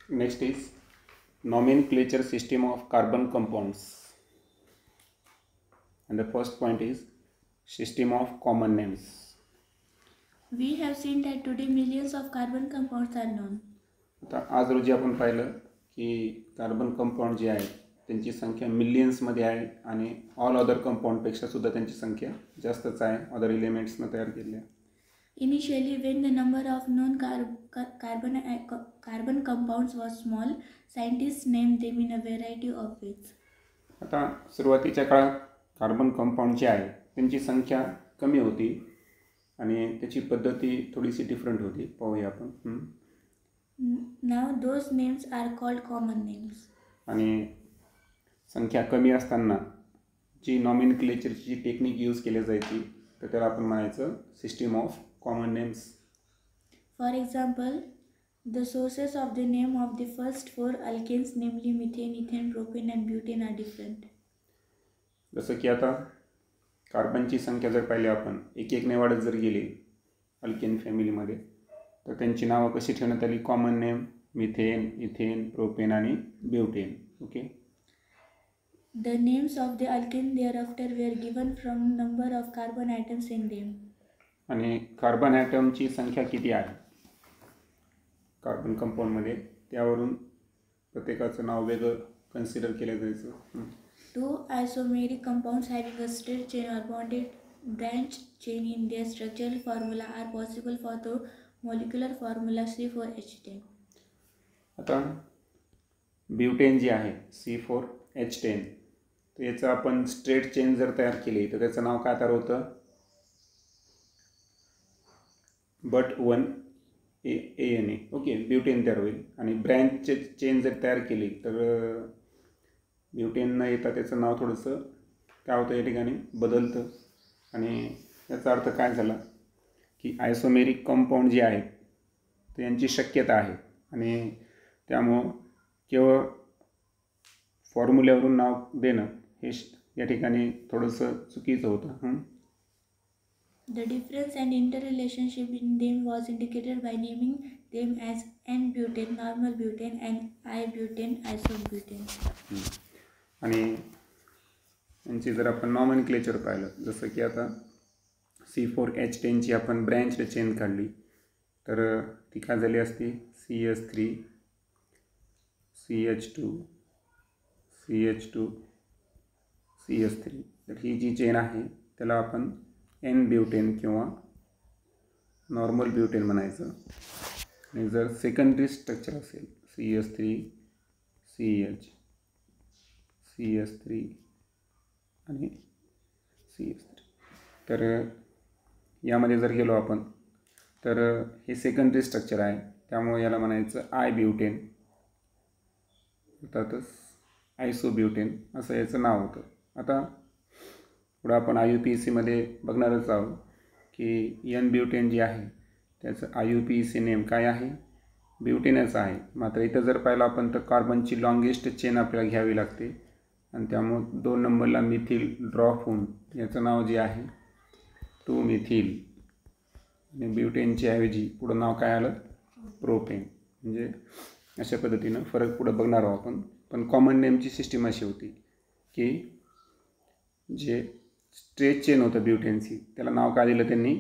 Next is nomenclature system of carbon compounds. And the first point is system of common names. We have seen that today millions of carbon compounds are known. आता आज रोजी आपण पाहिलं की carbon compound जे आहेत त्यांची संख्या मिलियन्समध्ये आहे आणि ऑल अदर कंपाऊंडपेक्षा सुद्धा त्यांची संख्या जास्तच आहे अदर एलिमेंट्सनं तयार केलेल्या. Initially, when the number of known carbon compounds was small, scientists named them in a variety of ways. आता सुरुवातीच्या काळात कार्बन कंपाऊंड जे आहे त्यांची संख्या कमी होती आणि त्याची पद्धती थोडीशी डिफरंट होती. पाहूया आपण. Now those names are called common names. आणि संख्या कमी असताना जी नॉमेनक्लेचरची जी टेक्निक यूज केली जायची तर त्याला आपण म्हणायचं system of common names. For example, the sources of the name of the first four alkanes, namely methane, ethane, propane and butane, are different. जसं की आता कार्बनची संख्या जर पाहिली आपण एक एकने वाढत जर गेली अल्केन फॅमिलीमध्ये तर त्यांची नावं कशी ठेवण्यात आली. Common name methane, ethane, propane आणि butane. Okay. The names of the alkane thereafter were given from number of carbon atoms in them. आणि कार्बन ॲटमची संख्या किती आहे कार्बन कंपाऊंडमध्ये त्यावरून प्रत्येकाचं नाव वेगळं कन्सिडर केलं जायचं. Two isomeric compounds having a straight chain or bonded branch chain in their structural formula are possible for the molecular formula C4H10. आता ब्युटेन जे आहे C4H10 तर याचं आपण स्ट्रेट चेन जर तयार केली तर त्याचं नाव काय तयार होतं. But 1ANA. ओके. ब्युटेन तयार होईल. आणि ब्रँच चेन जर तयार केली तर ब्युटेन न येता त्याचं नाव थोडंसं काय होतं या ठिकाणी बदलतं. आणि याचा अर्थ काय झाला की आयसोमेरिक कंपाऊंड जे आहेत तर यांची शक्यता आहे आणि त्यामुळं केवळ फॉर्म्युल्यावरून नाव देणं हे या ठिकाणी थोडंसं चुकीचं होतं. The difference and interrelationship in them was indicated by naming them as N-butane, normal butane and I-butane, isobutane. आणि यांची जर आपण नॉमेनक्लेचर पाहिलं जसं की आता C4H10ची आपण ब्रँच चेन काढली तर ती काय झाली असती CH3 CH2 CH2 CH3. तर ही जी चेन आहे त्याला आपण N ब्युटेन किंवा नॉर्मल ब्युटेन म्हणायचं. आणि जर सेकंडरी स्ट्रक्चर असेल CH3 CH CH3 आणि CH3 तर यामध्ये जर गेलो आपण तर हे सेकंडरी स्ट्रक्चर आहे त्यामुळे याला म्हणायचं आय ब्युटेन अर्थातच आयसोब्युटेन असं याचं नाव होतं. आता पुढं आपण IUPACमध्ये बघणारच आहोत की N ब्युटेन जे आहे त्याचं IUPAC नेम काय आहे ब्युटेनच आहे. मात्र इथं जर पाहिलं आपण तर कार्बनची लॉंगेस्ट चेन आपल्याला घ्यावी लागते आणि त्यामुळं 2 नंबरला मिथिल ड्रॉप होऊन याचं नाव जे आहे 2-मिथिल आणि ब्युटेनच्या ऐवजी पुढं नाव काय आलं प्रोपेन. म्हणजे अशा पद्धतीनं फरक पुढं बघणार आहोत आपण. पण कॉमन नेमची सिस्टीम अशी होती की जे स्ट्रेट चेन होतं ब्युटेनची त्याला नाव काय दिलं त्यांनी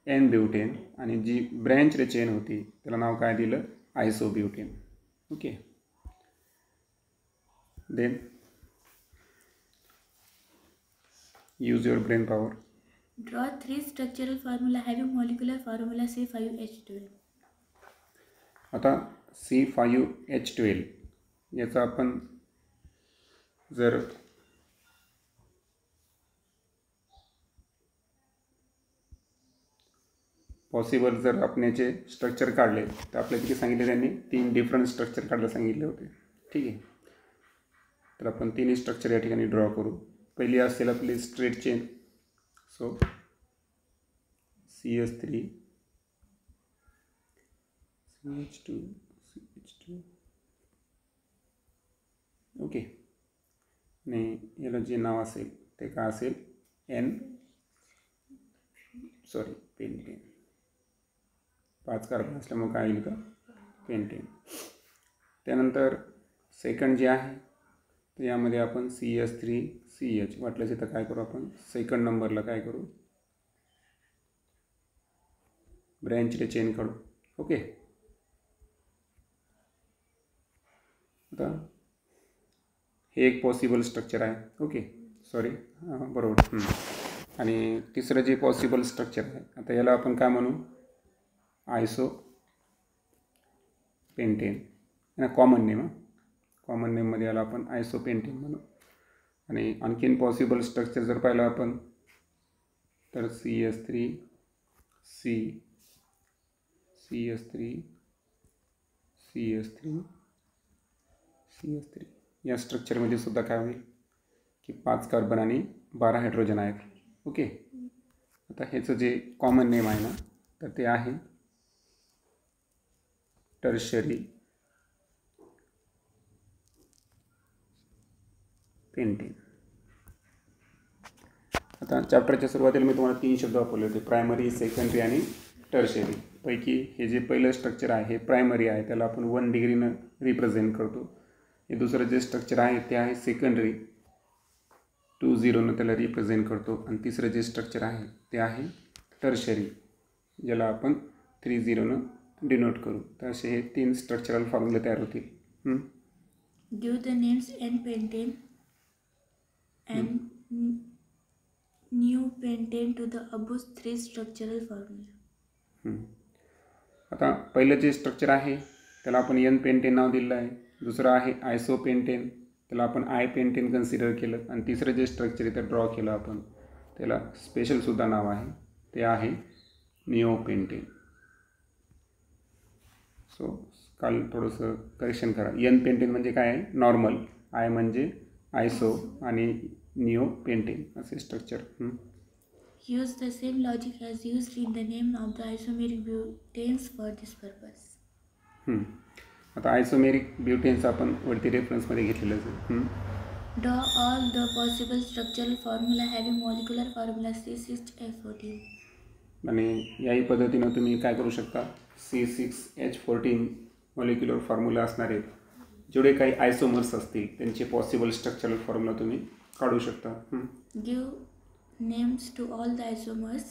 N ब्युटेन आणि जी ब्रँच चेन होती त्याला नाव काय दिलं isobutane. Okay. Then use your brain power. Draw 3 structural formula having molecular formula C5H12. आता C5H12 याचा आपण जर पॉसिबल जर आपण याचे स्ट्रक्चर काढले तर आपल्याला किती सांगितले त्यांनी 3 डिफरंट स्ट्रक्चर काढायला सांगितले होते. ठीक आहे. तर आपण 3 स्ट्रक्चर या ठिकाणी ड्रॉ करू. पहिली असेल आपली straight chain. So CH3 CH2 CH2 okay. आणि याला जे नाव असेल ते काय असेल पेंटेन 5 कार्बन असल्यामुळे काय येईल का पेंटेन. त्यानंतर सेकंड जे आहे तर यामध्ये आपण CH3CH वाटल्यास इथं काय करू आपण सेकंड नंबरला काय करू ब्रँचले चेन काढू. ओके. आता हे एक पॉसिबल स्ट्रक्चर आहे. ओके सॉरी बरोबर. आणि तिसरं जे पॉसिबल स्ट्रक्चर आहे आता याला आपण काय म्हणू आयसो पेंटेन कॉमन नेममध्ये याला आपण आयसो पेंटेन म्हणू. आणि आणखीन पॉसिबल स्ट्रक्चर जर पाहिलं आपण तर CH3 या स्ट्रक्चरमध्ये सुद्धा काय होईल की 5 कार्बन आणि 12 हायड्रोजन आहेत. ओके. आता ह्याचं जे कॉमन नेम आहे ना तर ते आहे टर्शरी पेंटेन. आता चॅप्टरच्या सुरुवातीला मी तुम्हाला 3 शब्द वापरले होते प्रायमरी, सेकंडरी आणि टर्शरी. पैकी हे जे पहिलं स्ट्रक्चर आहे हे प्रायमरी आहे त्याला आपण 1 डिग्रीनं रिप्रेझेंट करतो. हे दुसरं जे स्ट्रक्चर आहे ते आहे सेकंडरी 2 0नं त्याला रिप्रेझेंट करतो. आणि तिसरं जे स्ट्रक्चर आहे ते आहे टर्शरी ज्याला आपण 3 0नं डिनोट करू. तर असे हे 3 स्ट्रक्चरल फॉर्म्युले तयार होतील. Give the names n pentane and neopentane to the above 3 structural formula. आता पहिलं जे स्ट्रक्चर आहे त्याला आपण एन पेंटेन नाव दिलेलं आहे. दुसरं आहे आयसो पेंटेन त्याला आपण आय पेंटेन कन्सिडर केलं. आणि तिसरं जे स्ट्रक्चर इथं ड्रॉ केलं आपण त्याला स्पेशलसुद्धा नाव आहे ते आहे निओ पेंटेन. सो काल थोडंसं करेक्शन करा. एन पेंटेन म्हणजे काय आहे नॉर्मल, आय म्हणजे आयसो आणि निओ पेंटेन असे structure. Use the same logic as used in the name of the isomeric butanes for this purpose. आता आयसोमेरिक ब्युटेन्स आपण वरती रेफरन्समध्ये घेतलेलंच आहे. Draw all the possible structural formula having molecular formula C6H14. आणि याही पद्धतीनं तुम्ही काय करू शकता C6H14 मॉलिक्युलर फॉर्म्युला असणारे जेवढे काही आयसोमर्स असतील त्यांचे पॉसिबल स्ट्रक्चरल फॉर्म्युला तुम्ही काढू शकता. Give names to all the isomers.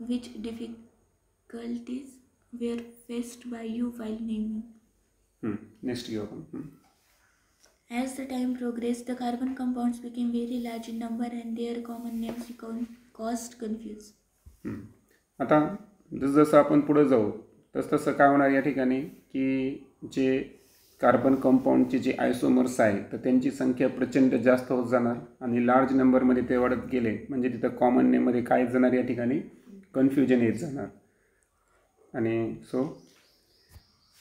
Which difficulties were faced by you while naming? Next घेऊ आपण. As the time progressed, the carbon compounds became very large in number and their common names caused confusion. आता जसं आपण पुढे जाऊ तसं काय होणार या ठिकाणी की जे कार्बन कंपाऊंडचे जे आयसोमर्स आहे तर त्यांची संख्या प्रचंड जास्त होत जाणार आणि लार्ज नंबरमध्ये ते वाढत गेले म्हणजे तिथं कॉमन नेममध्ये काय जाणार या ठिकाणी कन्फ्युजन येत जाणार. आणि so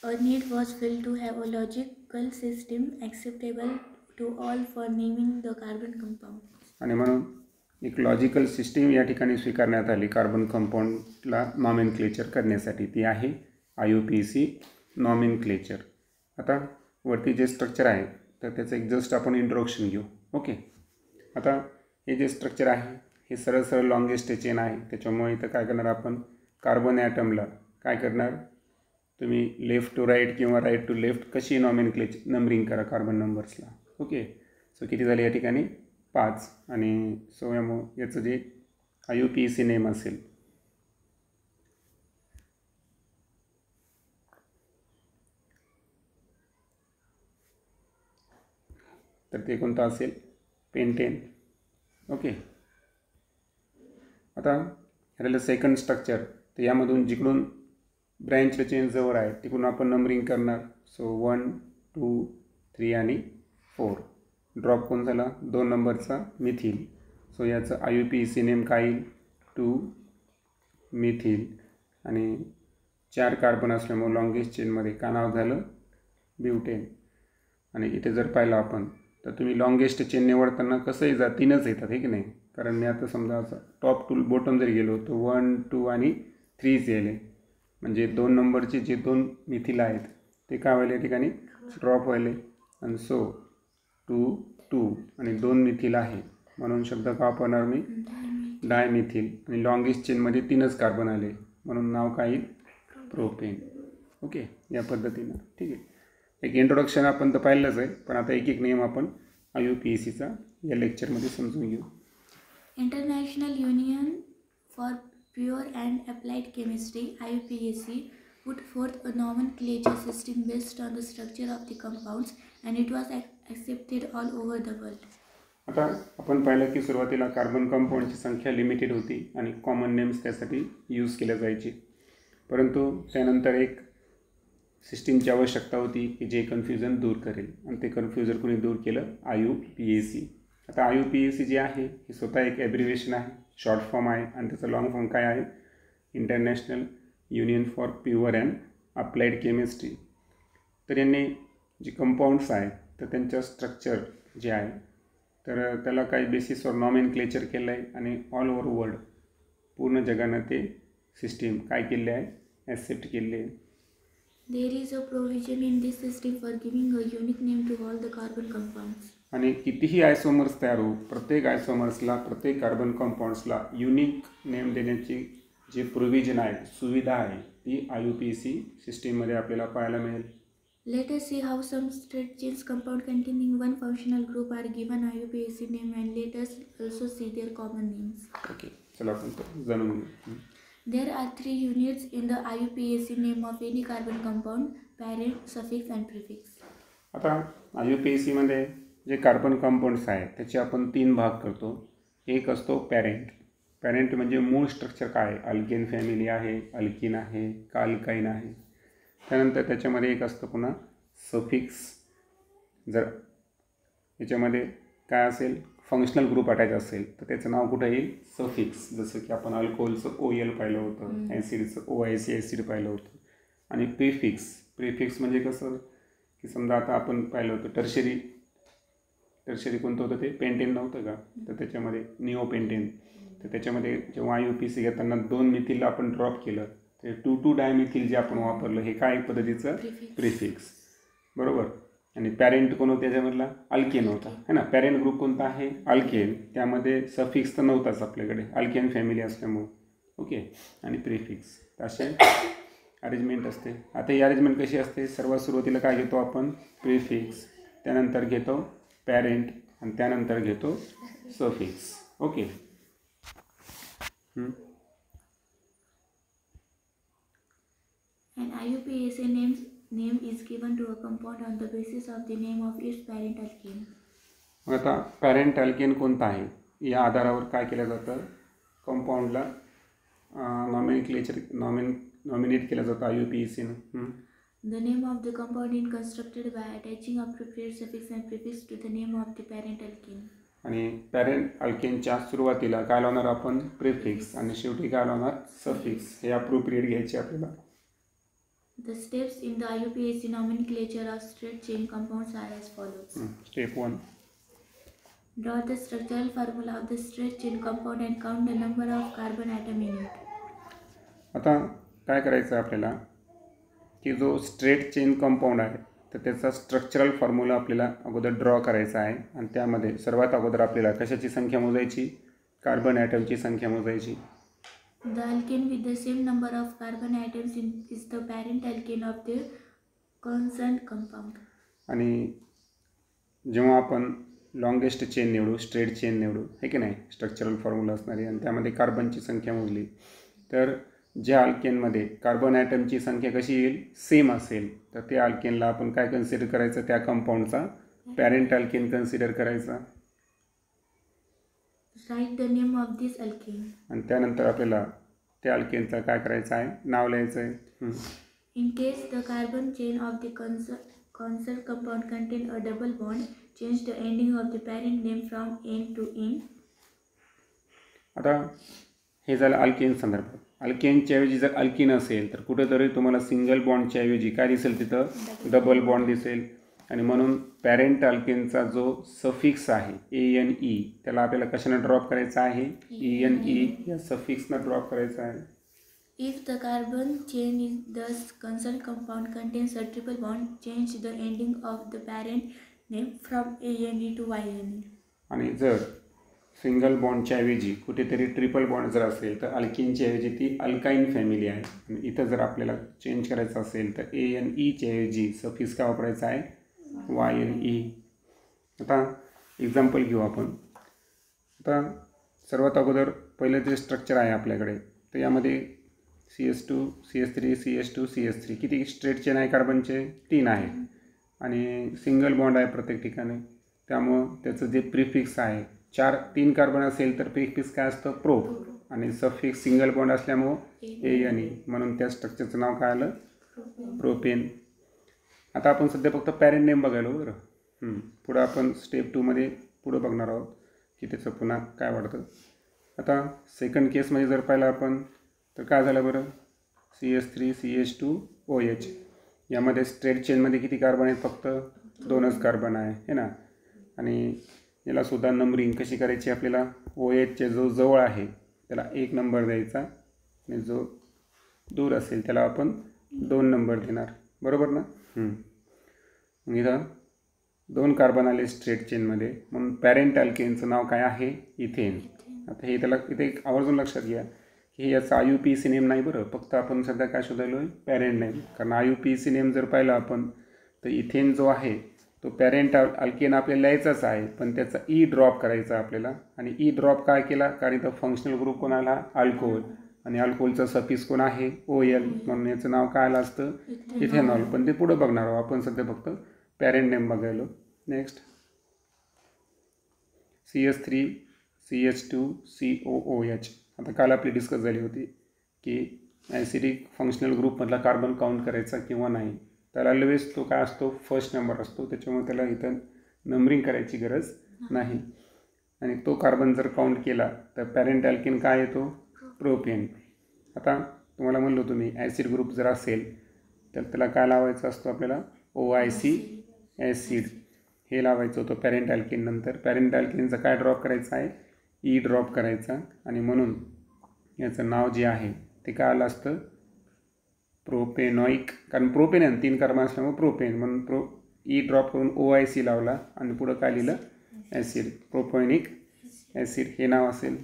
A need was felt to have a logical system acceptable to all for naming the carbon compounds. आणि म्हणून एक लॉजिकल सिस्टीम या ठिकाणी स्वीकारण्यात आली कार्बन कंपाऊंडला नॉमेनक्लेचर करण्यासाठी. ती आहे IUPAC नॉमेनक्लेचर. आता वरती जे स्ट्रक्चर आहे तर त्याचं एक जस्ट आपण इंट्रोडक्शन घेऊ. ओके. आता हे जे स्ट्रक्चर आहे हे सरळ सरळ लॉंगेस्ट चेन आहे. त्याच्यामुळे इथं काय करणार आपण कार्बन ॲटमला काय करणार तुम्ही लेफ्ट टू राईट किंवा राईट टू लेफ्ट कशी नंबरिंग करा कार्बन नंबर्सला. ओके. सो किती झाले या ठिकाणी 5. आणि सो याचं जे IUPAC नेम असेल तर ते कोणतं असेल पेंटेन. ओके. आता ह्याला सेकंड स्ट्रक्चर तर यामधून जिकडून ब्रँच चेन जवळ आहे तिकडून आपण नंबरिंग करणार. सो 1 2 3 आणि 4. ड्रॉप कोण झाला 2 नंबरचा मिथिल. सो याचं IUPAC नेम काय येईल 2 मिथिल. आणि 4 कार्बन असल्यामुळे लॉंगेस्ट चेनमध्ये काय नाव झालं ब्युटेन. आणि इथे जर पाहिलं आपण तर तुम्ही लॉंगेस्ट चेन निवडताना कसंही जा 3च येतात हे की नाही. कारण मी आता समजा असं टॉप टू बॉटम जर गेलो तर 1 2 आणि 3च येईल. म्हणजे 2 नंबरचे जे 2 मिथिल आहेत ते काय व्हायला या ठिकाणी ड्रॉप व्हायले. आणि सो 2 2 आणि 2 मिथिल आहे म्हणून शब्द का वापरणार मी डायमिथिल. आणि लॉंगेस्ट चेनमध्ये 3च कार्बन आले म्हणून नाव काय येईल प्रोपेन. ओके. या पद्धतीनं ठीक आहे. एक इंट्रोडक्शन आपण तर पाहिलंच आहे, पण आता एक एक नियम आपण IUPACचा या लेक्चरमध्ये समजून घेऊ. International Union for Pure and Applied Chemistry (IUPAC) put forth a nomenclature system based on the structure of the compounds, and it was accepted all over the world. आता आपण पाहिलं की सुरुवातीला कार्बन कंपाऊंडची संख्या लिमिटेड होती आणि कॉमन नेम्स त्यासाठी use केल्या जायची, परंतु त्यानंतर एक सिस्टीमची आवश्यकता होती की जे कन्फ्युजन दूर करेल, आणि ते कन्फ्युजन कोणी दूर केलं? IUPAC. आता IUPAC जे आहे हे स्वतः एक ॲब्रिव्हिएशन आहे, शॉर्ट फॉर्म आहे, आणि त्याचा लॉंग फॉर्म काय आहे? International union for pure and applied chemistry. तर यांनी जे कंपाऊंड्स आहेत तर त्यांचं स्ट्रक्चर जे आहे तर त्याला काही बेसिसवर नॉमेनक्लेचर केलं आहे, आणि ऑल ओव्हर वर्ल्ड पूर्ण जगानं ते सिस्टीम काय केले आहे? ॲक्सेप्ट केले आहे. There is a provision in this system for giving a unique name to all the carbon compounds. आणि कितीही आयसोमर्स तयार हो, प्रत्येक आयसोमर्सला, प्रत्येक कार्बन कंपाऊंड्सला युनिक नेम देण्याची जे प्रोव्हिजन आहे, सुविधा आहे, ती IUPAC सिस्टीममध्ये आपल्याला पाहायला मिळेल. Let us see how some straight chain compound containing one functional group are given IUPAC name, and let us also see their common names. Okay, चला आपण ते जाणून घेऊ. There are 3 units in the IUPAC name of any carbon compound: parent, suffix and prefix. आता IUPACमध्ये जे carbon compounds आहेत त्याचे आपण 3 भाग करतो. एक असतो पॅरेंट. पॅरेंट म्हणजे मूळ स्ट्रक्चर काय आहे? अल्केन फॅमिली आहे, अल्किन आहे का अल्काईन आहे. त्यानंतर त्याच्यामध्ये एक असतं पुन्हा सफिक्स. जर याच्यामध्ये काय असेल? फंक्शनल ग्रुप अटॅच असेल तर त्याचं नाव कुठं येईल? सफिक्स. जसं की आपण अल्कोहोलचं OL पाहिलं होतं, ॲसिडचं OIC ॲसिड पाहिलं होतं. आणि प्रिफिक्स. प्रिफिक्स म्हणजे कसं की समजा आता आपण पाहिलं होतं टर्शरी कोणतं होतं? ते पेंटेन नव्हतं का? तर त्याच्यामध्ये निओपेंटेन. तर त्याच्यामध्ये जेव्हा IUPAC घेताना 2 मिथिलला आपण ड्रॉप केलं तर 2,2 डायमिथिल जे आपण वापरलं हे काय पद्धतीचं? प्रिफिक्स. बरोबर. आणि पॅरेंट कोण होतं त्याच्यामधला? अल्केन होता, है ना. पॅरेंट ग्रुप कोणता आहे? अल्केन. त्यामध्ये सफिक्स तर नव्हताच आपल्याकडे, अल्केन फॅमिली असल्यामुळं. ओके. आणि प्रिफिक्स. असे अरेंजमेंट असते. आता ही अरेंजमेंट कशी असते? सर्वात सुरुवातीला काय घेतो आपण? प्रिफिक्स. त्यानंतर घेतो पॅरेंट, आणि त्यानंतर घेतो suffix. Okay. An IUPAC name is given to a compound on the basis of the name of its parent alkene. आता पॅरेंट अल्केन कोणता आहे या आधारावर काय केलं जातं? कंपाऊंडला नॉमिनेट केलं जातं IUPACनं. The name of the compound is constructed by attaching appropriate suffix and prefix to the name of the parent alkene. आणि पॅरेंट अल्केनच्या सुरुवातीला काय लावणार आपण? प्रिफिक्स, आणि शेवटी काय लावणार? सफिक्स. हे अप्रोप्रिएट घ्यायचे आपल्याला. The steps in the IUPAC nomenclature of straight chain compounds are as follows. Step 1. Draw the structural formula of the straight chain compound and count the number of carbon atom in it. आता काय करायचं आपल्याला की जो straight chain compound आहे तर त्याचा structural formula आपल्याला अगोदर ड्रॉ करायचा आहे, आणि त्यामध्ये सर्वात अगोदर आपल्याला कशाची संख्या मोजायची? कार्बन ॲटमची संख्या मोजायची. The alkene with the same number of carbon atoms is the parent alkene of the concerned compound. आणि जेव्हा आपण लॉंगेस्ट चेन निवडू, स्ट्रेट चेन निवडू, है की नाही, स्ट्रक्चरल फॉर्म्युला असणारी, आणि त्यामध्ये कार्बनची संख्या मोजली तर ज्या अल्केनमध्ये कार्बन ॲटमची संख्या कशी येईल? सेम असेल तर त्या अल्केनला आपण काय कन्सिडर करायचं? त्या कंपाऊंडचा पॅरेंट अल्केन कन्सिडर करायचा. Write the name of this alkene. आणि त्यानंतर आपल्याला त्या अल्केनचं काय करायचं आहे? नाव लिहायचं आहे. In case the carbon chain of the concerned compound contain a double bond, change the ending of the parent name from "-ene" to "-ine". आता हे झालं अल्केन संदर्भात. अल्केनच्या ऐवजी जर अल्किन असेल तर कुठेतरी तुम्हाला सिंगल बॉन्डच्या ऐवजी काय दिसेल? तिथं डबल बॉन्ड दिसेल. आणि म्हणून पॅरेंट अल्केनचा जो सफिक्स आहे ANE त्याला आपल्याला कशानं ड्रॉप करायचा आहे? ENE या सफिक्सनं ड्रॉप करायचा आहे. If the carbon chain in the concerned compound contains a triple bond, change the ending of the parent name from ANE to YNE. आणि जर सिंगल बॉन्डच्या ऐवजी कुठेतरी ट्रिपल बॉन्ड जर असेल तर अल्किनच्या ऐवजी ती अल्काईन फॅमिली आहे. आणि इथं जर आपल्याला चेंज करायचं असेल तर ANEच्या ऐवजी सफिक्स काय वापरायचा आहे, YNE. आता एक्झाम्पल घेऊ आपण. आता सर्वात अगोदर पहिलं जे स्ट्रक्चर आहे आपल्याकडे, तर यामध्ये CH2 CH3 CH2 CH3 किती स्ट्रेट चेन आहे कार्बनचे, 3 आहे. आणि सिंगल बॉन्ड आहे प्रत्येक ठिकाणी, त्यामुळं त्याचं जे प्रिफिक्स आहे, 3 कार्बन असेल तर प्रिफिक्स काय असतं, प्रो. आणि सफिक्स सिंगल बॉन्ड असल्यामुळं ANE, म्हणून त्या स्ट्रक्चरचं नाव काय आलं, प्रोपेन. आता आपण सध्या फक्त पॅरेंट नेम बघायलो बरं. पुढं आपण स्टेप 2मध्ये पुढं बघणार आहोत की त्याचं पुन्हा काय वाढतं. आता सेकंड केसमध्ये जर पाहिलं आपण तर काय झालं बरं, CH3 CH2 OH. यामध्ये स्ट्रेट चेनमध्ये किती कार्बन आहेत, फक्त 2च कार्बन आहे, है ना. आणि यालासुद्धा नंबरिंग कशी करायची आपल्याला, OHचे जो जवळ आहे त्याला 1 नंबर द्यायचा आणि जो दूर असेल त्याला आपण 2 नंबर देणार, बरोबर ना. मग इथं 2 कार्बन आले स्ट्रेट चेनमध्ये, म्हणून पॅरेंट अल्केनचं नाव काय आहे, इथेन. आता हे त्याला इथे एक आवर्जून लक्षात घ्या की याचा IUPAC नेम नाही बरं, फक्त आपण सध्या काय शोधायलो आहे, पॅरेंट नेम. कारण IUPAC नेम जर पाहिलं आपण तर इथेन जो आहे तो पॅरेंट अल्केन आपल्याला लिहायचाच आहे, पण त्याचा E ड्रॉप करायचा आपल्याला. आणि E ड्रॉप काय केला, कारण इथं फंक्शनल ग्रुप कोण आला, अल्कोहोल. आणि अल्कोहोलचा सफिक्स कोण आहे, OL, म्हणून याचं नाव काय आलं असतं, इथेनॉल. पण ते पुढं बघणार आहोत आपण, सध्या फक्त पॅरेंट नेम बघायलो. Next CH3 CH2 COOH. आता काल आपली डिस्कस झाली होती की ॲसिडिक फंक्शनल ग्रुपमधला कार्बन काउंट करायचा किंवा नाही. त्याला ऑलवेज तो काय असतो, फर्स्ट नंबर असतो, त्याच्यामुळे त्याला इथं नंबरिंग करायची गरज नाही. आणि तो कार्बन जर काउंट केला तर पॅरेंट अल्केन काय येतो, प्रोपेन. आता तुम्हाला म्हणलो तुम्ही ॲसिड ग्रुप जर असेल तर त्याला काय लावायचं असतो आपल्याला, OIC ॲसिड हे लावायचं होतं पॅरेंट अल्केन. नंतर पॅरेंट अल्केनचा काय ड्रॉप करायचा आहे, E ड्रॉप करायचा. आणि म्हणून याचं नाव जे आहे ते काय आलं असतं, प्रोपेनॉइक. कारण प्रोपेन आहे 3 कार्बन असल्यामुळे प्रोपेन, म्हणून E ड्रॉप करून OIC लावला आणि पुढं काय लिहिलं, ॲसिड, प्रोपेनिक ॲसिड हे नाव असेल.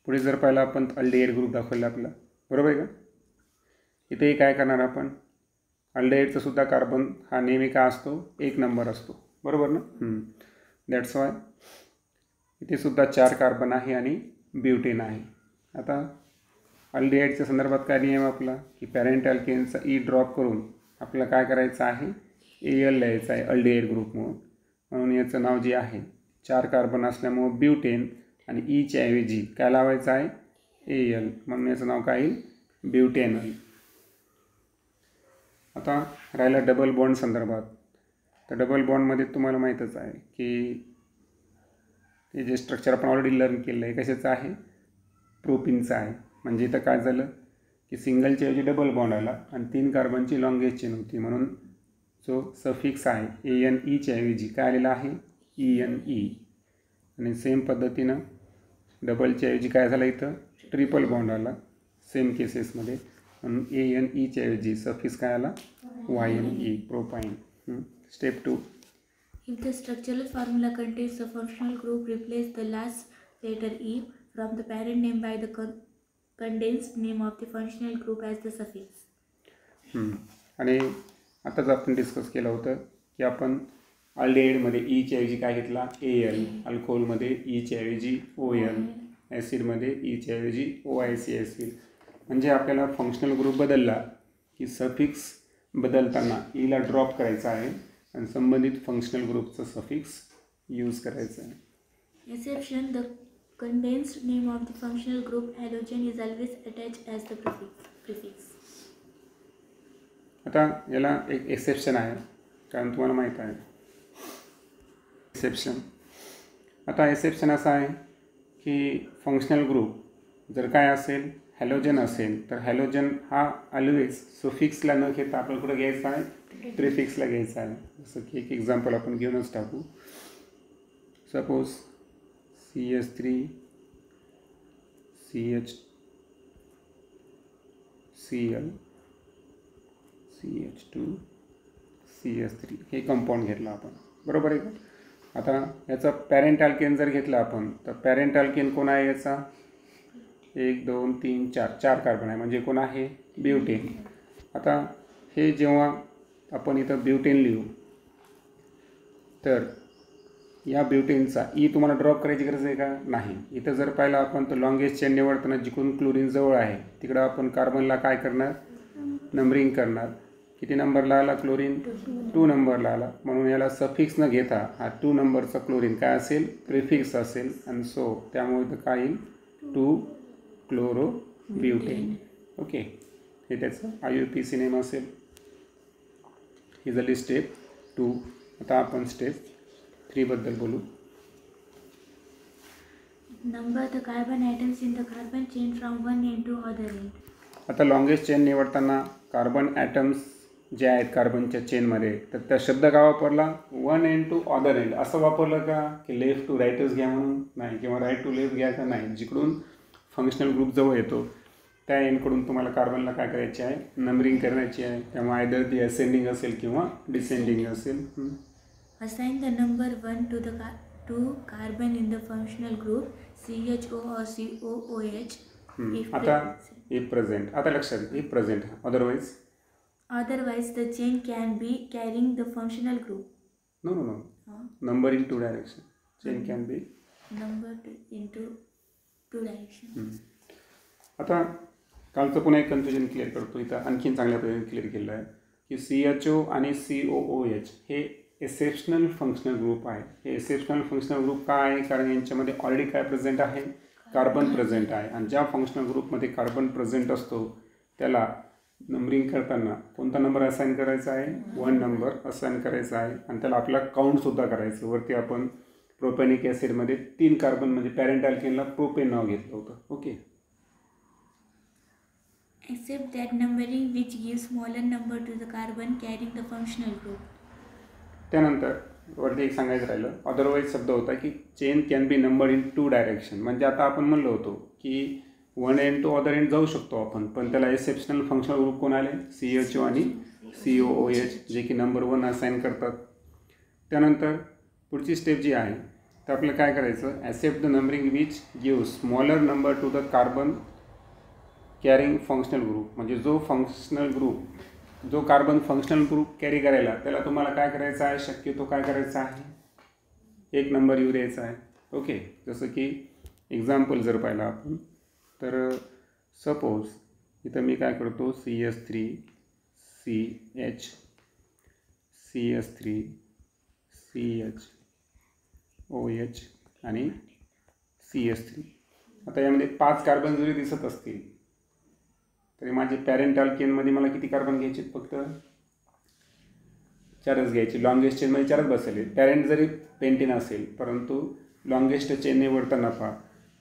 पुढे जर पाहिलं आपण अल्डिहाइड ग्रुप दाखवला आपला, बरोबर आहे का. इथे काय करणार आपण, अल्डिहाइडचा सुद्धा कार्बन हा नेहमी काय असतो, 1 नंबर असतो, बरोबर ना. दॅट्स वाय इथे सुद्धा 4 कार्बन आहे आणि ब्युटेन आहे. आता अल्डिहाइडच्या संदर्भात काय नियम आपला की पॅरेंट अल्केनचा E ड्रॉप करून आपल्याला काय करायचं आहे, AL लिहायचं आहे अल्डिहाइड ग्रुपमुळं. म्हणून याचं नाव जे आहे, 4 कार्बन असल्यामुळं ब्युटेन, आणि Eच्या ऐवजी काय लावायचं आहे, AL, म्हणून याचं नाव काय येईल, ब्युटेनॉल. आता राहिला डबल बॉन्ड संदर्भात. तर डबल बॉन्डमध्ये तुम्हाला माहीतच आहे की हे जे स्ट्रक्चर आपण ऑलरेडी लर्न केलं आहे कशाचं आहे, प्रोपिनचं आहे. म्हणजे इथं काय झालं की सिंगलच्या ऐवजी डबल बॉन्ड आला आणि 3 कार्बनची लॉंगेस्ट चेन होती, म्हणून जो सफिक्स आहे ANEच्या ऐवजी काय आलेला आहे, ENE. आणि सेम पद्धतीनं डबलच्या ऐवजी काय झालं, इथं ट्रिपल बॉन्ड आला सेम केसेसमध्ये, म्हणून ANEच्या ऐवजी सफिक्स काय आला, YNE, propyne. Step 2. If the structural formula contains the functional group, replace the last letter E from the parent name by the condensed name of the functional group as the suffix. आणि आताच आपण discuss केलं होतं की आपण अल्डिहाइडमध्ये Eच्या ऐवजी काय घेतला, AL, अल्कोहोलमध्ये Eच्या ऐवजी OL, ॲसिडमध्ये Eच्या ऐवजी OIC ॲसिड. म्हणजे आपल्याला फंक्शनल ग्रुप बदलला की सफिक्स बदलताना Eला ड्रॉप करायचा आहे आणि संबंधित फंक्शनल ग्रुपचं सफिक्स यूज करायचं आहे. Exception: the condensed name of the functional group halogen is always attached as the prefix. आता याला एक एक्सेप्शन आहे, कारण तुम्हाला माहीत आहे एक्सेप्शन. आता एक्सेप्शन असा आहे की फंक्शनल ग्रुप जर काय असेल, हॅलोजन असेल, तर हॅलोजन हा ऑलवेज सफिक्सला न घेता आपल्याला कुठं घ्यायचा आहे, प्रिफिक्सला घ्यायचा आहे. जसं की एक एक्झाम्पल आपण घेऊनच टाकू. Suppose CH3 CHCl CH2 CH3 हे कंपाऊंड घेतलं आपण, बरोबर आहे का. आता याचा पॅरेंट अल्केन जर घेतला आपण तर पॅरेंट अल्केन कोण आहे याचा 1 2 3 4 4 कार्बन आहे म्हणजे कोण आहे ब्युटेन. आता हे जेव्हा आपण इथं ब्युटेन लिहू तर या ब्युटेनचा तुम्हाला ड्रॉप करायची गरज आहे का नाही. इथं जर पाहिलं आपण तर लॉंगेस्ट चेन निवडताना जिकडून क्लोरीन जवळ आहे तिकडं आपण कार्बनला काय करणार नंबरिंग करणार. किती नंबरला आला क्लोरीन 2 नंबरला आला म्हणून याला सफिक्स न घेता हा 2 नंबरचा क्लोरीन काय असेल प्रिफिक्स असेल आणि सो त्यामुळे इथं काय येईल 2 क्लोरो ब्युटेन. ओके हे त्याचं IUPAC नेम असेल. ही झाली स्टेप 2. आता आपण स्टेप 3 बद्दल बोलू. Number the carbon atoms in the carbon chain from one end to other end. आता लॉंगेस्ट चेन निवडताना कार्बन ॲटम्स जे आहेत कार्बनच्या चेनमध्ये तर त्या शब्द का वापरला 1 end to other end असं वापरलं का की लेफ्ट टू राईटच घ्या म्हणून नाही किंवा राईट टू लेफ्ट घ्या का नाही. जिकडून फंक्शनल ग्रुप जवळ येतो त्या एंडकडून तुम्हाला कार्बनला काय करायची आहे नंबरिंग करण्याची आहे. त्यामुळे आयदर ती असेंडिंग असेल किंवा डिसेंडिंग असेल. Assign the number 1 to carbon in the functional group CHO or COOH आता if present. आता लक्षात if present otherwise the chain can be carrying the functional group. No. Number in 2 direction. Chain can be number into 2 direction. आता कालचं पुन्हा एक confusion clear करतो. इथं आणखीन चांगल्या पद्धतीने क्लिअर केलं आहे की CHO आणि COOH हे एक्सेप्शनल फंक्शनल ग्रुप आहे. हे एक्सेप्शनल फंक्शनल ग्रुप काय आहे कारण यांच्यामध्ये ऑलरेडी काय प्रेझेंट आहे कार्बन प्रेझेंट आहे आणि ज्या फंक्शनल ग्रुपमध्ये कार्बन प्रेझेंट असतो त्याला नंबरिंग करताना कोणता नंबर असाइन करायचा आहे 1 नंबर असाइन करायचा आहे आणि त्याला आपल्याला काउंटसुद्धा करायचं. वरती आपण प्रोपॅनिक ॲसिडमध्ये 3 कार्बन म्हणजे पॅरेंट अल्केनला प्रोपेन नाव घेतलं होतं. Okay Except that numbering which gives smaller number to the carbon carrying the functional group. त्यानंतर वरती एक सांगायचं राहिलं अदरवाईज शब्द होता की chain can be number in 2 direction. म्हणजे आता आपण म्हणलो होतो की 1 end to other end जाऊ शकतो आपण पण त्याला एक्सेप्शनल फंक्शनल ग्रुप कोण आले CHO आणि COOH जे की नंबर 1 असाइन करतात. त्यानंतर पुढची स्टेप जी आहे तर आपल्याला काय करायचं accept the numbering which give smaller number two the carbon carrying functional group. म्हणजे जो कार्बन फंक्शनल ग्रुप कॅरी करायला त्याला तुम्हाला काय करायचं आहे शक्यतो काय करायचं आहे 1 नंबर येऊ द्यायचा आहे. ओके जसं की एक्झाम्पल जर पाहिलं आपण तर सपोज इथं मी काय करतो CH3 CH CH3 CH OH आणि CH3. आता यामध्ये 5 कार्बन जरी दिसत असतील तरी माझे पॅरेंट अल्केनमध्ये मला किती कार्बन घ्यायचे फक्त 4च घ्यायचे. लॉंगेस्ट चेनमध्ये 4च बसले. पॅरेंट जरी पेंटिन असेल परंतु लॉंगेस्ट चेन निवडताना पहा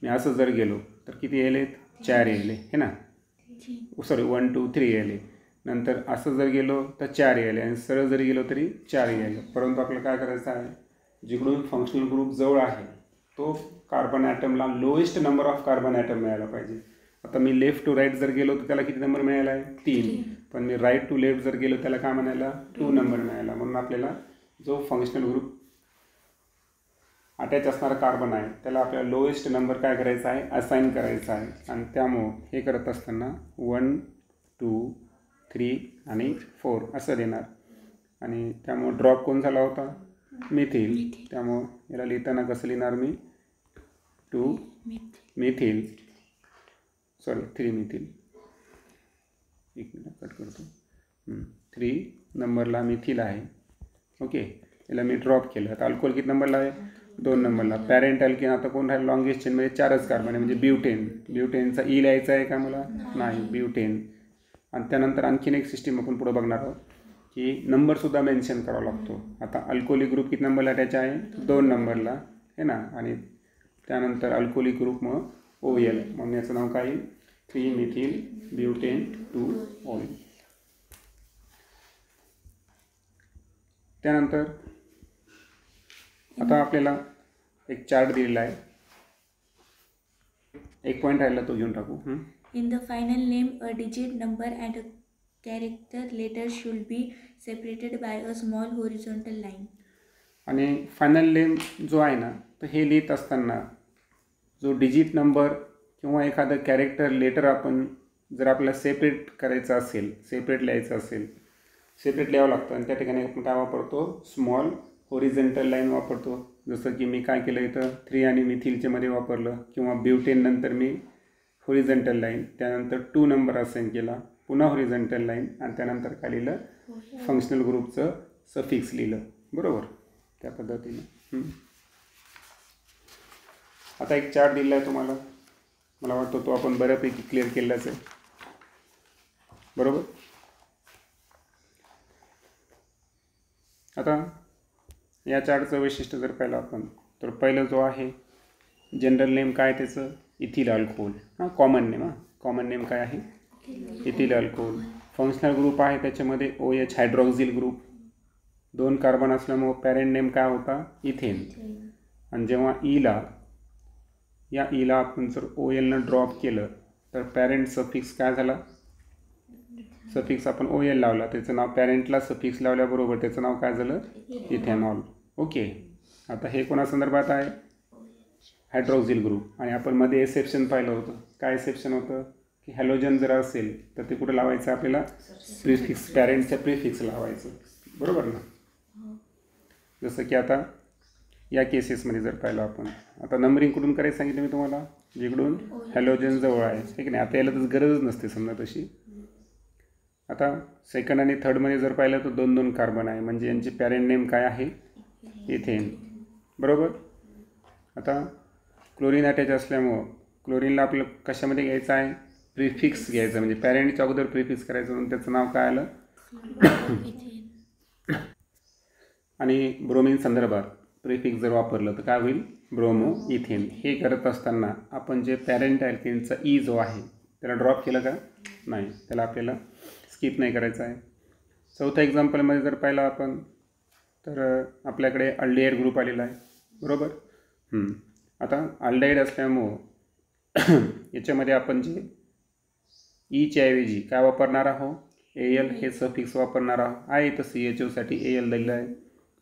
मी असं जर गेलो तर किती यायले 4 यायले हे ना सॉरी 1 2 3 यायले. नंतर असं जर गेलो तर 4 यायले आणि सरळ जरी गेलो तरी 4 यायले. परंतु आपल्याला काय करायचं आहे जिकडून फंक्शनल ग्रुप जवळ आहे तो कार्बन ॲटमला lowest number of carbon atom मिळायला पाहिजे. आता मी लेफ्ट टू राईट जर गेलो तर त्याला किती नंबर मिळाला आहे 3. पण मी राईट टू लेफ्ट जर गेलो त्याला काय म्हणायला 2 नंबर मिळाला. म्हणून आपल्याला जो फंक्शनल ग्रुप अटॅच असणारा कार्बन आहे त्याला आपल्याला लोएस्ट नंबर काय करायचा आहे असाइन करायचा आहे. आणि त्यामुळं हे करत असताना 1 2 3 आणि 4 असं देणार. आणि त्यामुळं ड्रॉप कोण झाला होता मिथिल. त्यामुळं याला लिहिताना कसं लिहिणार मी 2 मिथिल सॉरी 3 मिथिल. एक मिनिट कट करतो. 3 नंबरला मिथिल आहे. ओके याला मी ड्रॉप केलं. आता अल्कोहोल किती नंबरला आहे 2 नंबरला. पॅरेंट अल्केन आता कोण आहे लॉंगेस्ट चेनमध्ये 4च कार्बन आहे म्हणजे ब्युटेन. ब्युटेनचा लिहायचा आहे का मला नाही ब्युटेन. आणि त्यानंतर आणखीन एक सिस्टीम आपण पुढे बघणार आहोत की नंबरसुद्धा मेन्शन करावा लागतो. आता अल्कोहोलिक ग्रुप किती नंबरला अटॅच आहे 2 नंबरला है ना. आणि त्यानंतर अल्कोहोलिक ग्रुप मग OL म्हणून याचं नाव काय 3 मिथिल ब्युटेन 2 ऑइल. त्यानंतर आता आपल्याला एक चार्ट दिलेला आहे. एक पॉईंट राहिला तो घेऊन टाकू. In the final name, a digit, number and a character letter should be separated by a small horizontal line. आणि फायनल नेम जो आहे ना, तर हे लिहित असताना जो डिजिट नंबर किंवा एखादं कॅरेक्टर लेटर आपण जर आपल्याला सेपरेट करायचं असेल, सेपरेट लिहायचं असेल, सेपरेट लिहावं लागतं आणि त्या ठिकाणी आपण काय वापरतो, स्मॉल होरिझेंटल लाईन वापरतो. जसं की मी काय केलं इथं 3 आणि मिथिलच्या मध्ये वापरलं, किंवा ब्युटेन नंतर मी होरिझेंटल लाईन, त्यानंतर 2 नंबर असाइन केला, पुन्हा होरिझेंटल लाईन आणि त्यानंतर काय लिहिलं, फंक्शनल ग्रुपचं सफिक्स लिहिलं. बरोबर, त्या पद्धतीने. आता एक चार्ट दिला आहे तुम्हाला, मला वाटतं तो आपण बऱ्यापैकी क्लिअर केलाच आहे. बरोबर. आता या चार्टचं वैशिष्ट्य जर पाहिलं आपण, तर पहिलं जो आहे जनरल नेम काय त्याचं, ethyl alcohol. Common name, common name काय आहे, इथिल अल्कोहोल. फंक्शनल ग्रुप आहे त्याच्यामध्ये OH हायड्रॉक्झिल ग्रुप, 2 कार्बन असल्यामुळे पॅरेंट नेम काय होता, इथेन. आणि जेव्हा ईला आपण जर OLनं ड्रॉप केलं तर पॅरेंट सफिक्स काय झाला, सफिक्स आपण OL लावला, त्याचं नाव पॅरेंटला सफिक्स लावल्याबरोबर त्याचं नाव काय झालं, इथेनॉल. ओके. आता हे कोणासंदर्भात आहे, हायड्रॉक्झिल ग्रुप. आणि आपण मध्ये एक्सेप्शन पाहिलं होतं. काय एक्सेप्शन होतं की हॅलोजन जर असेल तर ते कुठं लावायचं आपल्याला, प्रिफिक्स, पॅरेंटच्या प्रिफिक्स लावायचं. बरोबर ना. जसं की आता या केसेसमध्ये जर पाहिलं आपण, आता नंबरिंग कुठून करायचं सांगितलं मी तुम्हाला, जिकडून हॅलोजन जवळ आहे, ठीक आहे नाही. आता याला तर गरजच नसते समजा तशी. आता सेकंड आणि थर्डमध्ये जर पाहिलं तर 2-2 कार्बन आहे, म्हणजे यांची पॅरेंट नेम काय आहे, इथेन. बरोबर. आता क्लोरीन अटॅच असल्यामुळं क्लोरीनला आपल्याला कशामध्ये घ्यायचं आहे, प्रिफिक्स घ्यायचं, म्हणजे पॅरेंटच्या अगोदर प्रिफिक्स करायचं, म्हणून त्याचं नाव काय आलं. आणि ब्रोमिन संदर्भात प्रिफिक्स जर वापरलं तर काय होईल, ब्रोमो इथेन. हे करत असताना आपण जे पॅरेंट अल्केनचा ई जो आहे त्याला ड्रॉप केलं का, नाही, त्याला आपल्याला स्किप नाही करायचं आहे. चौथ्या एक्झाम्पलमध्ये जर पाहिलं आपण तर आपल्याकडे अल्डिहाइड ग्रुप आलेला आहे. बरोबर. आता अल्डिहाइड असल्यामुळं याच्यामध्ये आपण जे ईच्या ऐवजी काय वापरणार आहोत, AL हे सफिक्स वापरणार आहोत. आहे तर CHOसाठी AL दिलेलं आहे.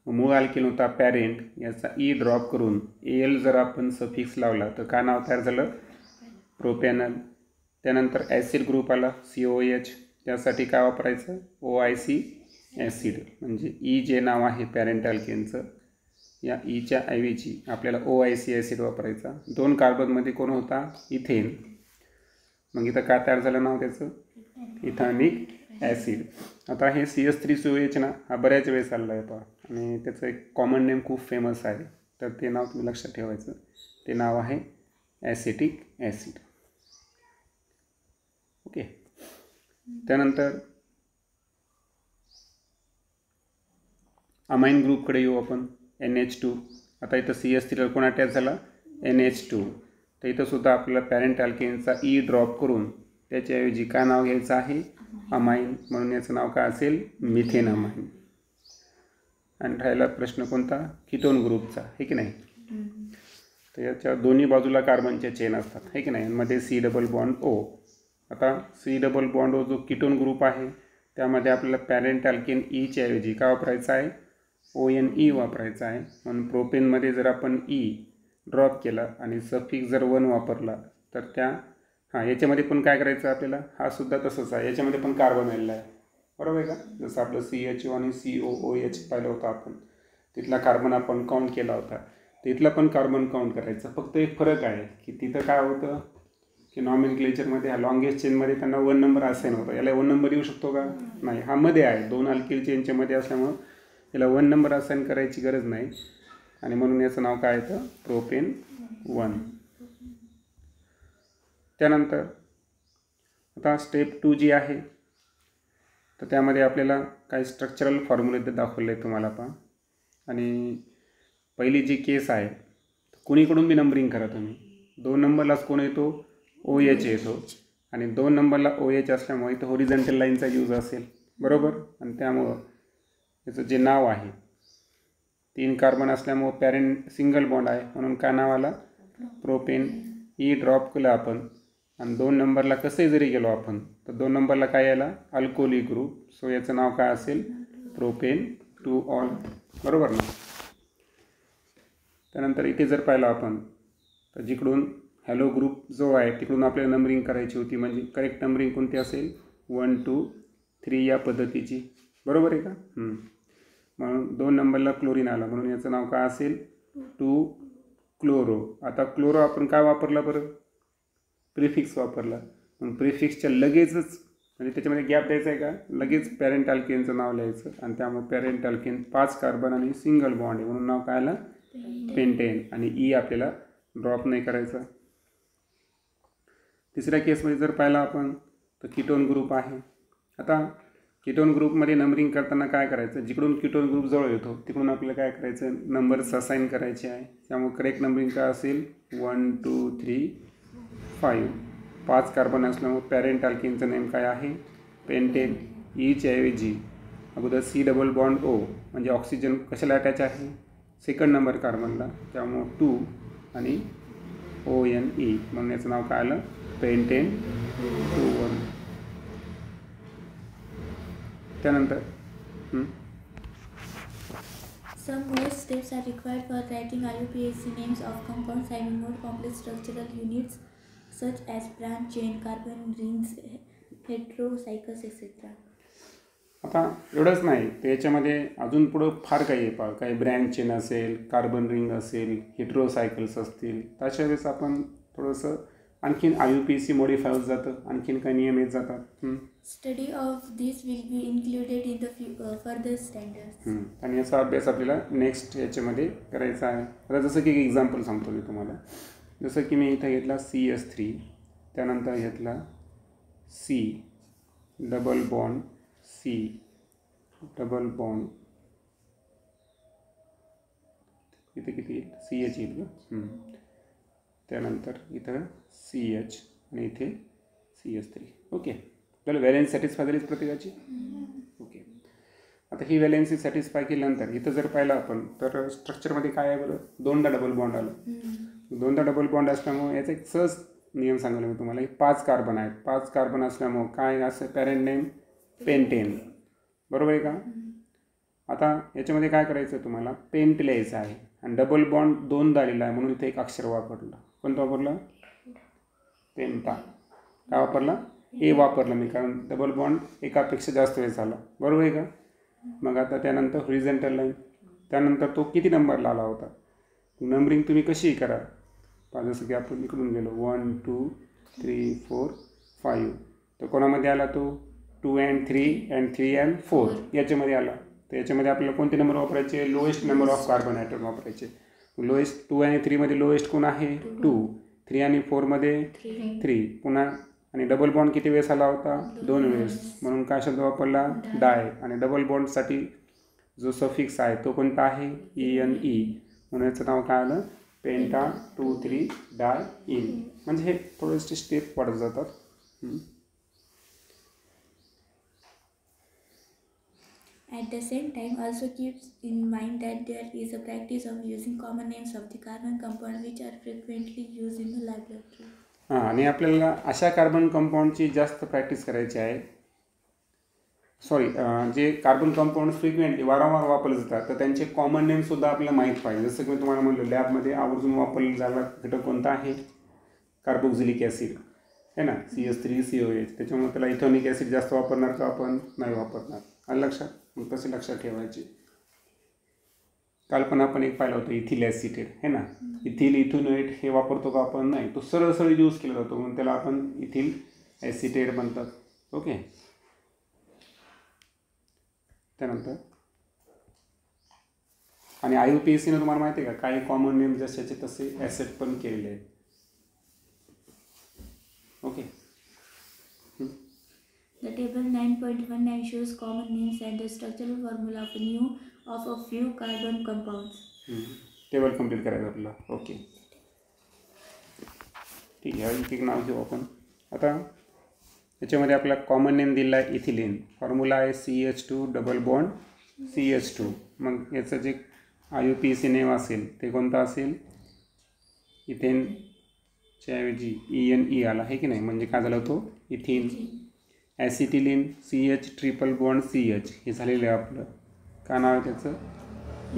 मूळ अल्केन होता पॅरेंट, याचा ई ड्रॉप करून AL जर आपण सफिक्स लावला तर काय नाव तयार झालं, प्रोपॅनल. त्यानंतर ॲसिड ग्रुप आला COH, त्यासाठी काय वापरायचं, OIC ॲसिड. म्हणजे ई जे नाव आहे पॅरेंट अल्केनचं, या ईच्या ऐवजी आपल्याला OIC ॲसिड वापरायचा. 2 कार्बनमध्ये कोण होता, इथेन. मग इथं काय तयार झालं नाव त्याचं, इथॅनिक ॲसिड. आता हे CH3COH ना, हा बऱ्याच वेळेस चालला आहे पहा, आणि त्याचं एक कॉमन नेम खूप फेमस आहे, तर ते नाव तुम्ही लक्षात ठेवायचं. ते नाव आहे ॲसिटिक ॲसिड. ओके. त्यानंतर अमाइन ग्रुपकडे येऊ आपण, NH2. आता इथं CH3 कोण अटॅच झाला, NH2. तर इथं सुद्धा आपल्याला पॅरेंट अल्केनचा ई ड्रॉप करून त्याच्याऐवजी काय नाव घ्यायचं आहे, अमाइन. म्हणून याचं नाव काय असेल, मिथेन अमाइन. आणि राहिला प्रश्न कोणता, कीटोन ग्रुपचा, हे की नाही. तर याच्या दोन्ही बाजूला कार्बनच्या चेन असतात, हे की नाही, मध्ये C+O. आता C+O जो कीटोन ग्रुप आहे त्यामध्ये आपल्याला पॅरेंट अल्केन ईच्या ऐवजी काय वापरायचं आहे, ONE वापरायचा आहे. म्हणून प्रोपेनमध्ये जर आपण ई ड्रॉप केला आणि सफिक्स जर 1 वापरला तर याच्यामध्ये पण काय करायचं आपल्याला, हा सुद्धा तसंच आहे, याच्यामध्ये पण कार्बन आलेला आहे. बरोबर आहे का. जसं आपलं CHO आणि COOH पाहिलं होतं आपण, तिथला कार्बन आपण काउंट केला होता, तिथला पण कार्बन काउंट करायचं. फक्त एक फरक आहे की तिथं काय होतं की नॉमेनक्लेचरमध्ये ह्या लॉंगेस्ट चेनमध्ये त्यांना 1 नंबर असाइन होता. याला 1 नंबर येऊ शकतो का, नाही. हा मध्ये आहे, 2 अल्किल चेनच्यामध्ये असल्यामुळं याला 1 नंबर असाइन करायची गरज नाही, आणि म्हणून याचं नाव काय येतं, प्रोपेन 1. त्यानंतर आता स्टेप 2 जी आहे, तर त्यामध्ये आपल्याला काही स्ट्रक्चरल फॉर्म्युले दाखवले आहेत तुम्हाला पहा. आणि पहिली जी केस आहे, कुणीकडून बी नंबरिंग करा तुम्ही. 2 नंबरलाच कोण येतो, OH येतो, आणि 2 नंबरला OH असल्यामुळे इथं होरिझेंटल लाईनचा यूज असेल. बरोबर. आणि त्यामुळं त्याचं जे नाव आहे, 3 कार्बन असल्यामुळं पॅरेंट सिंगल बॉन्ड आहे, म्हणून काय नाव आला, प्रोपेन. ई ड्रॉप केलं आपण, आणि 2 नंबरला कसंही जरी गेलो आपण तर 2 नंबरला काय याला, अल्कोहोलिक ग्रुप. सो याचं नाव काय असेल, प्रोपेन 2 ऑल. बरोबर ना. त्यानंतर इथे जर पाहिलं आपण तर जिकडून हॅलो ग्रुप जो आहे तिकडून आपल्याला नंबरिंग करायची होती, म्हणजे करेक्ट नंबरिंग कोणती असेल 1 2 3 या पद्धतीची, बरोबर आहे का? म्हणून 2 नंबरला क्लोरीन आला म्हणून याचं नाव काय असेल 2 क्लोरो. आता क्लोरो आपण काय वापरला बरं? प्रिफिक्स वापरला. मग प्रिफिक्सच्या लगेचच म्हणजे त्याच्यामध्ये गॅप द्यायचा आहे का? लगेच पॅरेंट अल्केनचं नाव लिहायचं आणि त्यामुळे पॅरेंट अल्केन 5 कार्बन आणि सिंगल बॉन्ड आहे म्हणून नाव काय आलं पेंटेन. आणि ई आपल्याला ड्रॉप नाही करायचा. तिसऱ्या केसमध्ये जर पाहिला आपण तर कीटोन ग्रुप आहे. आता कीटोन ग्रुपमध्ये नंबरिंग करताना काय करायचं? जिकडून कीटोन ग्रुप जवळ येतो तिकडून आपल्याला काय करायचं? नंबर्स असाइन करायचे आहे. त्यामुळे करेक्ट नंबरिंग काय असेल 1 2 3 5. 5 कार्बन असल्यामुळे पॅरेंट अल्केनचं नेम काय आहे पेंटेन. ईच्या ऐवजी अगोदर सी डबल बॉन्ड ओ म्हणजे ऑक्सिजन कशाला अटॅच आहे? सेकंड नंबर कार्बनला, त्यामुळं 2 आणि ONE म्हणून याचं नाव काय आलं पेंटेन 2,1. त्यानंतर Some more steps are required for writing IUPAC names of compounds having more complex structural units such as branch chain, carbon rings, heterocycles, etc. आता एवढंच नाही तर याच्यामध्ये अजून पुढं फार काही आहे. काही ब्रँच चेन असेल, कार्बन रिंग असेल, हेट्रोसायकल्स असतील. त्याच्या वेळेस आपण थोडंसं आणखीन IUPAC मॉडिफाय होत जातं, आणखीन काही नियम येत जातात. Study of this will be included in the further standards. आणि याचा अभ्यास आपल्याला नेक्स्ट याच्यामध्ये करायचा आहे. आता जसं की एक एक्झाम्पल सांगतो मी तुम्हाला. जसं की मी इथं घेतला CS3, त्यानंतर घेतला C double bond C double bond, इथे किती CH येईल का? त्यानंतर इथं CH आणि इथे CS3. ओके, आपल्याला व्हॅलेन्सी सॅटिस्फाय झालीच प्रत्येकाची. ओके, आता ही व्हॅलेन्सी सॅटिस्फाय केल्यानंतर इथं जर पाहिलं आपण तर स्ट्रक्चरमध्ये काय आहे बरं? 2दा डबल बॉन्ड आलं. 2दा डबल बॉन्ड असल्यामुळे याचा एक सहज नियम सांगितला मी तुम्हाला. 5 कार्बन आहेत. 5 कार्बन असल्यामुळं काय असं पॅरेंट नेम पेंटेन, बरोबर आहे का? आता याच्यामध्ये काय करायचं तुम्हाला? पेंट लिहायचं आहे आणि डबल बॉन्ड 2दा आलेला आहे म्हणून इथे एक अक्षर वापरलं. कोणतं वापरलं? पेंटा. काय वापरला? ए वापरलं मी, कारण डबल बॉन्ड एकापेक्षा जास्त वेळेस झाला, बरोबर आहे का? मग आता त्यानंतर हॉरिझॉन्टल लाईन, त्यानंतर तो किती नंबरला आला होता? नंबरिंग तुम्ही कशीही करा. जसं की आपण इकडून गेलो 1 2 3 4 5, तर कोणामध्ये आला तो 2 and 3 and 3 and 4 याच्यामध्ये आला. तर याच्यामध्ये आपल्याला कोणते नंबर वापरायचे? Lowest number of carbon atom वापरायचे. लोएस्ट 2 आणि 3 मध्ये लोएस्ट कोण आहे? 2. 3 आणि 4 मध्ये 3. पुन्हा आणि डबल बॉन्ड किती वेळेस आला होता? 2 वेळेस. म्हणून काय शब्द वापरला? डाय. आणि डबल बॉन्डसाठी जो सफिक्स आहे तो कोणता आहे? ENE. म्हणून याचं नाव काय आलं? पेंटा 2 3 डाय इन. म्हणजे हे थोडेसे स्टेप वाढत जातात. At the same time, also keep in mind that there is a practice of using common names of the carbon compound which are frequently used in the laboratory. आणि आपल्याला अशा कार्बन कंपाऊंडची जास्त practice करायची आहे. जे carbon compound frequently वारंवार वापरले जातात तर त्यांचे कॉमन नेमसुद्धा आपल्याला माहीत पाहिजे. जसं की मी तुम्हाला म्हणलं लॅबमध्ये आवर्जून वापरले जाणारा घटक कोणता आहे? कार्बोक्झिलिक ॲसिड आहे ना, CH3COH. त्याच्यामुळे त्याला इथेनॉलिक ॲसिड जास्त वापरणार का आपण? नाही वापरणार. आलं लक्षात? मग तसे लक्षात ठेवायचे. काल पण आपण एक पाहिलं होतं इथिल ॲसिटेट आहे ना, इथिल इथेनोएट हे वापरतो का आपण? नाही, तो सरळ सरळ यूज केला जातो म्हणून त्याला आपण इथिल ॲसिटेट म्हणतात. ओके, त्यानंतर आणि IUPACने तुम्हाला माहिती आहे का काही कॉमन नेम जशाचे तसे ॲसेट पण केलेले आहेत. Okay, The table 9.19 shows common names and the structural formula of a few carbon compounds. Table complete करायचं आपलं. ओके, ठीक आहे. एक एक नाव घेऊ आपण. आता याच्यामध्ये आपला कॉमन नेम दिला आहे इथिलीन. फॉर्म्युला आहे CH2 डबल बॉन्ड CH2. मग याचं जे IUPAC नेम असेल ते कोणतं असेल? इथेनच्या ऐवजी ENE आला आहे की नाही, म्हणजे काय झालं तो ethyne. Acetylene CH triple bond CH हे झालेलं आहे आपलं. काय नाव आहे त्याचं?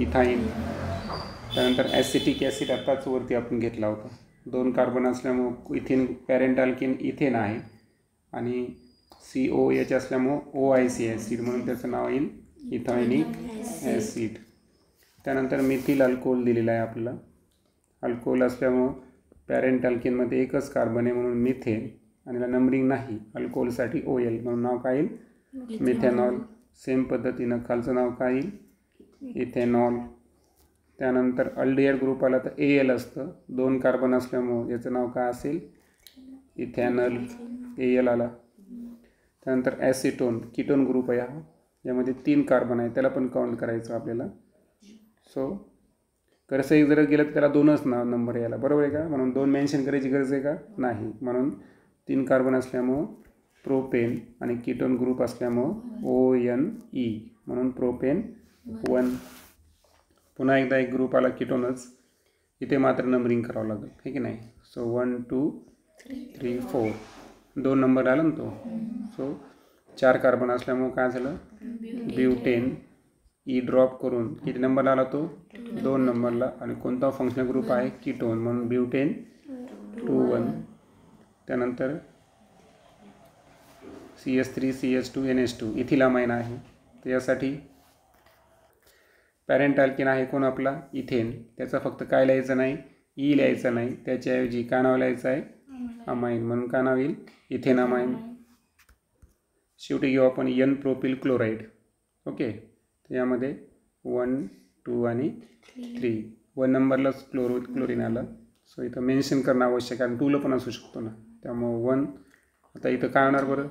इथाईन. त्यानंतर ॲसिटिक ॲसिड आत्ताच वरती आपण घेतला होता. 2 कार्बन असल्यामुळं इथेन पॅरेंट अल्केन इथेन आहे आणि COH असल्यामुळं OIC ॲसिड म्हणून त्याचं नाव येईल इथायनिक ॲसिड. त्यानंतर मिथिल अल्कोहोल दिलेला आहे आपल्याला. अल्कोहोल असल्यामुळं पॅरेंट अल्केनमध्ये एकच कार्बन आहे म्हणून मिथेन आणि नंबरिंग नाही. अल्कोहोलसाठी OL म्हणून नाव काय येईल मिथेनॉल. सेम पद्धतीनं खालचं नाव काय येईल इथेनॉल. त्यानंतर अल्डिहाइड ग्रुप आला तर AL असतं. 2 कार्बन असल्यामुळं याचं नाव काय असेल इथेनॉल. AL आला. त्यानंतर ॲसिटोन कीटोन ग्रुप आहे हा. यामध्ये 3 कार्बन आहे, त्याला पण काउंट करायचं आपल्याला. सो कसंही जर गेलं तर त्याला 2च नंबर यायला, बरोबर आहे का. म्हणून 2 मेन्शन करायची गरज आहे का नाही. म्हणून 3 कार्बन असल्यामुळं प्रोपेन आणि कीटोन ग्रुप असल्यामुळं ONE म्हणून प्रोपेन 1. पुन्हा एकदा एक ग्रुप आला कीटोनच, इथे मात्र नंबरिंग करावं लागेल हे की नाही. सो 1 2 3 4 2 नंबर आला ना तो. सो 4 कार्बन असल्यामुळं काय झालं ब्युटेन. ई ड्रॉप करून किती नंबर आला तो 2 नंबरला. आणि कोणता फंक्शनल ग्रुप आहे कीटोन म्हणून ब्युटेन 2 त्यानंतर CH3 CH2 NH2 इथिलामाइन आहे. तर यासाठी पॅरेंट अल्केन आहे कोण आपला इथेन. त्याचा फक्त काय लिहायचं नाही ई लिहायचं नाही, त्याच्याऐवजी काय नाव लिहायचं आहे अमाइन म्हणून काय नाव येईल इथेन अमाइन. शेवटी घेऊ आपण N प्रोपिल क्लोराईड. ओके, तर यामध्ये 1 2 आणि 3. 1 नंबरलाच क्लोरीन आलं. सो इथं मेन्शन करणं आवश्यक आहे. 2ला पण असू शकतो ना, त्यामुळं 1. आता इथं काय होणार बरं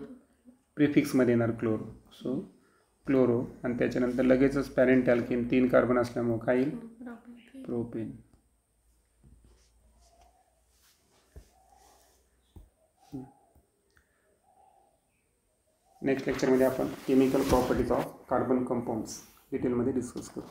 प्रिफिक्समध्ये येणार क्लोरो. सो क्लोरो आणि त्याच्यानंतर लगेचच पॅरेंट अल्केन 3 कार्बन असल्यामुळं काय येईल प्रोपेन. नेक्स्ट लेक्चरमध्ये आपण chemical properties of carbon compounds डिटेलमध्ये डिस्कस करू.